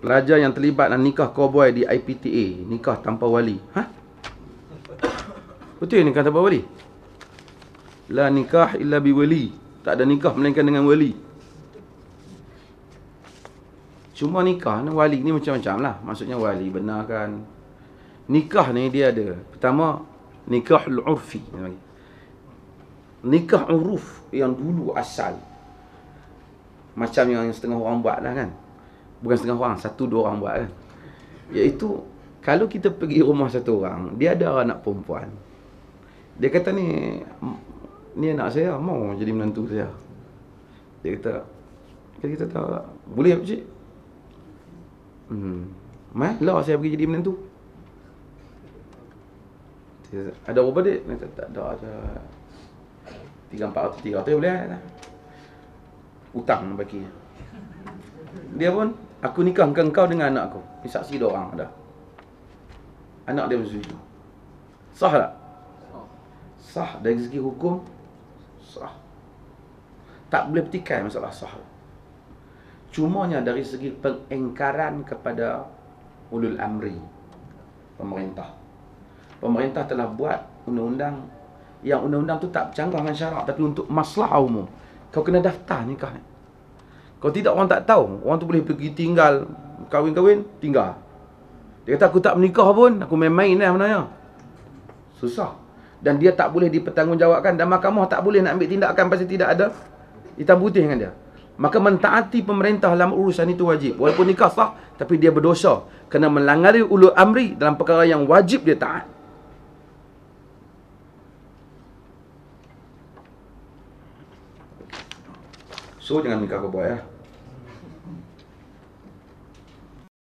Pelajar yang terlibat dalam nikah cowboy di IPTA, nikah tanpa wali. Betul nikah tanpa wali? La nikah illa biwali. Tak ada nikah melainkan dengan wali. Cuma nikah, wali ni macam-macam lah. Maksudnya wali benarkan. Nikah ni dia ada. Pertama, nikahul urfi. Nikah uruf yang dulu asal. Macam yang setengah orang buat lah kan. Bukan setengah orang, satu dua orang buat kan. Iaitu, kalau kita pergi rumah satu orang, dia ada anak perempuan. Dia kata ni anak saya, mau jadi menantu saya. Dia kata tak, boleh tak cik? Lah saya pergi jadi menantu. Ada berapa dik? Tak ada 300-400 boleh lah. Hutang bagi. Dia pun, aku nikahkan kau dengan anak aku. Ni saksi dua orang ada. Anak dia bersetuju. Sah tak? Sah. Dari segi hukum, sah. Tak boleh petikai masalah sah. Cumanya dari segi pengingkaran kepada ulul amri, pemerintah. Pemerintah telah buat undang-undang, yang undang-undang tu tak bercanggah dengan syarak, tapi untuk maslahah umum. Kau kena daftar nikah ni. Kalau tidak, orang tak tahu. Orang tu boleh pergi tinggal, kahwin-kahwin, tinggal. Dia kata, aku tak menikah pun, aku main-main lah sebenarnya. Susah. Dan dia tak boleh dipertanggungjawabkan, dan mahkamah tak boleh nak ambil tindakan pasal tidak ada hitam putih dengan dia. Maka mentaati pemerintah dalam urusan itu wajib. Walaupun nikah sah, tapi dia berdosa kerana melanggar ulul amri dalam perkara yang wajib dia taat. So jangan nikah cowboy ya.